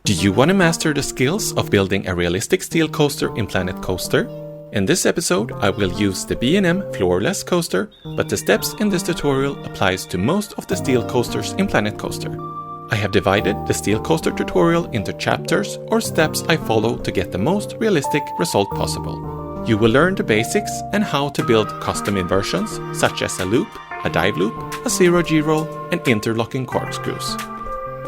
Do you want to master the skills of building a realistic steel coaster in Planet Coaster? In this episode, I will use the B&M floorless coaster, but the steps in this tutorial applies to most of the steel coasters in Planet Coaster. I have divided the steel coaster tutorial into chapters or steps I follow to get the most realistic result possible. You will learn the basics and how to build custom inversions, such as a loop, a dive loop, a zero-G roll, and interlocking corkscrews.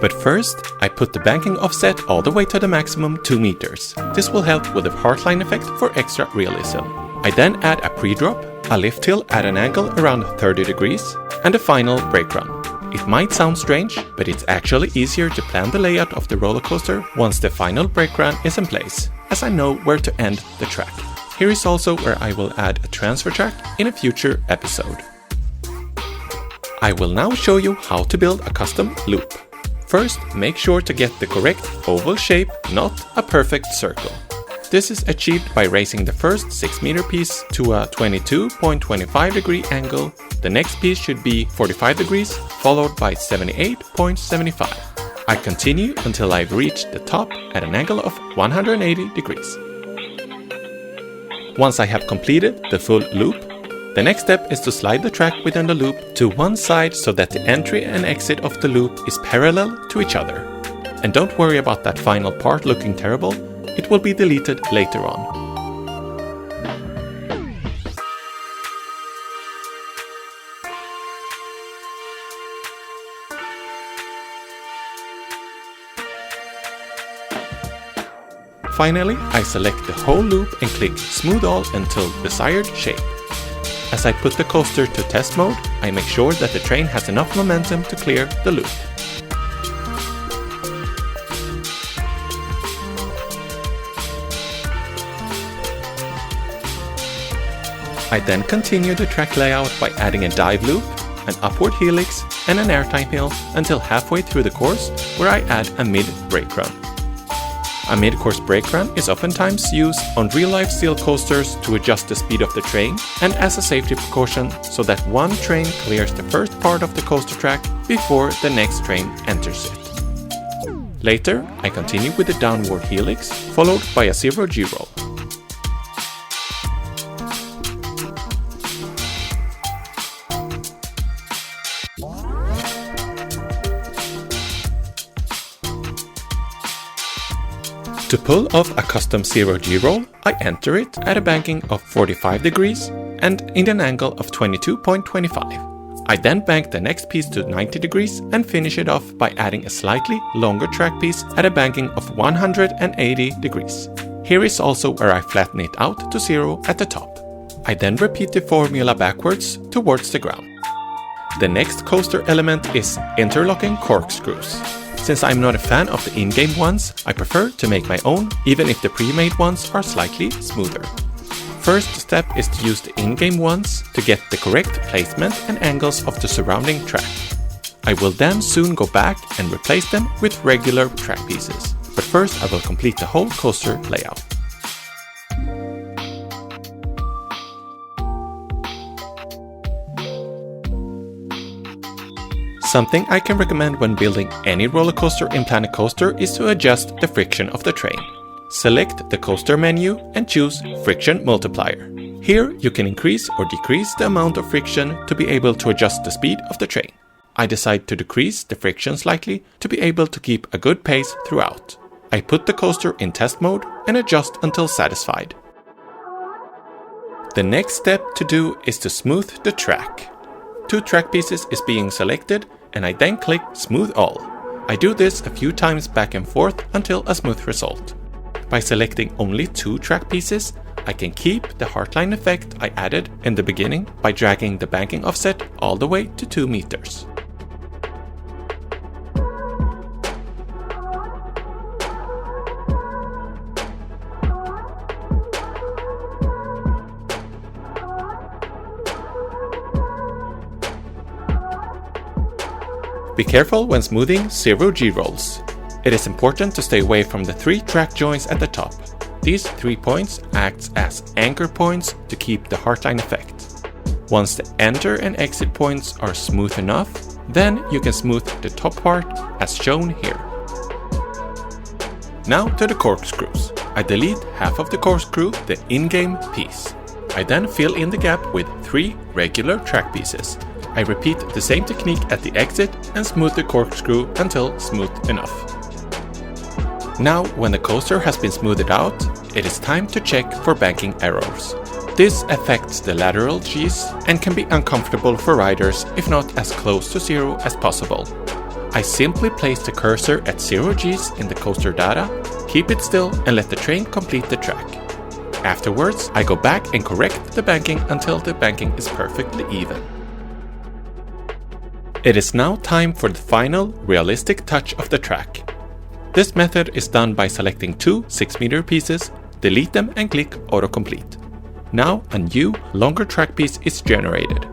But first, I put the banking offset all the way to the maximum 2 meters. This will help with the heartline effect for extra realism. I then add a pre-drop, a lift hill at an angle around 30 degrees, and a final brake run. It might sound strange, but it's actually easier to plan the layout of the roller coaster once the final brake run is in place, as I know where to end the track. Here is also where I will add a transfer track in a future episode. I will now show you how to build a custom loop. First, make sure to get the correct oval shape, not a perfect circle. This is achieved by raising the first 6 meter piece to a 22.25 degree angle. The next piece should be 45 degrees, followed by 78.75. I continue until I've reached the top at an angle of 180 degrees. Once I have completed the full loop, the next step is to slide the track within the loop to one side so that the entry and exit of the loop is parallel to each other. And don't worry about that final part looking terrible, it will be deleted later on. Finally, I select the whole loop and click Smooth All until desired shape. As I put the coaster to test mode, I make sure that the train has enough momentum to clear the loop. I then continue the track layout by adding a dive loop, an upward helix, and an airtime hill until halfway through the course, where I add a mid-brake run. A mid-course brake run is oftentimes used on real-life steel coasters to adjust the speed of the train and as a safety precaution so that one train clears the first part of the coaster track before the next train enters it. Later, I continue with the downward helix, followed by a zero-G roll. To pull off a custom zero-G roll, I enter it at a banking of 45 degrees and in an angle of 22.25. I then bank the next piece to 90 degrees and finish it off by adding a slightly longer track piece at a banking of 180 degrees. Here is also where I flatten it out to 0 at the top. I then repeat the formula backwards towards the ground. The next coaster element is interlocking corkscrews. Since I'm not a fan of the in-game ones, I prefer to make my own, even if the pre-made ones are slightly smoother. First step is to use the in-game ones to get the correct placement and angles of the surrounding track. I will then soon go back and replace them with regular track pieces, but first I will complete the whole coaster layout. Something I can recommend when building any roller coaster in Planet Coaster is to adjust the friction of the train. Select the coaster menu and choose Friction Multiplier. Here you can increase or decrease the amount of friction to be able to adjust the speed of the train. I decide to decrease the friction slightly to be able to keep a good pace throughout. I put the coaster in test mode and adjust until satisfied. The next step to do is to smooth the track. 2 track pieces is being selected and I then click Smooth All. I do this a few times back and forth until a smooth result. By selecting only 2 track pieces, I can keep the heartline effect I added in the beginning by dragging the banking offset all the way to 2 meters. Be careful when smoothing zero-G rolls. It is important to stay away from the 3 track joints at the top. These 3 points act as anchor points to keep the heartline effect. Once the enter and exit points are smooth enough, then you can smooth the top part as shown here. Now to the corkscrews. I delete half of the corkscrew, the in-game piece. I then fill in the gap with 3 regular track pieces. I repeat the same technique at the exit and smooth the corkscrew until smooth enough. Now, when the coaster has been smoothed out, it is time to check for banking errors. This affects the lateral Gs and can be uncomfortable for riders if not as close to 0 as possible. I simply place the cursor at 0 Gs in the coaster data, keep it still and let the train complete the track. Afterwards, I go back and correct the banking until the banking is perfectly even. It is now time for the final, realistic touch of the track. This method is done by selecting 2 6-meter pieces, delete them and click autocomplete. Now a new, longer track piece is generated.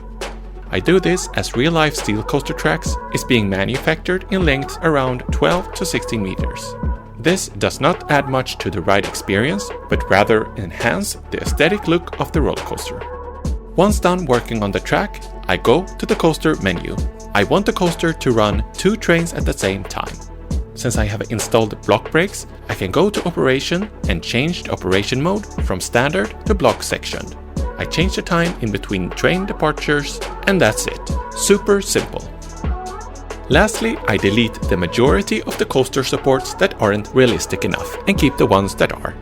I do this as real-life steel coaster tracks is being manufactured in lengths around 12 to 16 meters. This does not add much to the ride experience, but rather enhance the aesthetic look of the roller coaster. Once done working on the track, I go to the coaster menu. I want the coaster to run 2 trains at the same time. Since I have installed block brakes, I can go to operation and change the operation mode from standard to block sectioned. I change the time in between train departures and that's it. Super simple. Lastly, I delete the majority of the coaster supports that aren't realistic enough and keep the ones that are.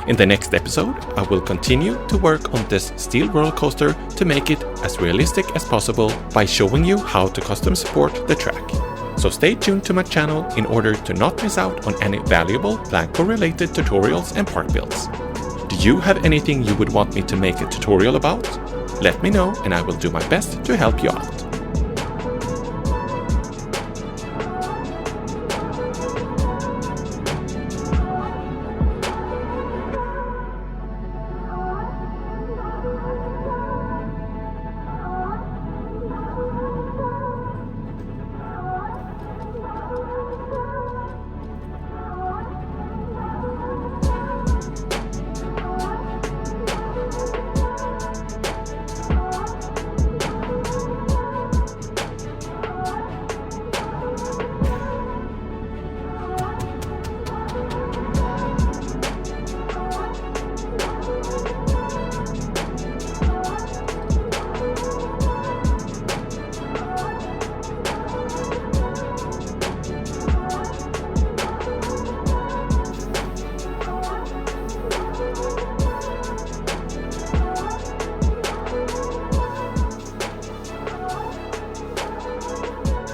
In the next episode, I will continue to work on this steel roller coaster to make it as realistic as possible by showing you how to custom support the track. So stay tuned to my channel in order to not miss out on any valuable Blanco-related tutorials and park builds. Do you have anything you would want me to make a tutorial about? Let me know and I will do my best to help you out.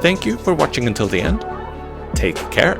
Thank you for watching until the end. Take care.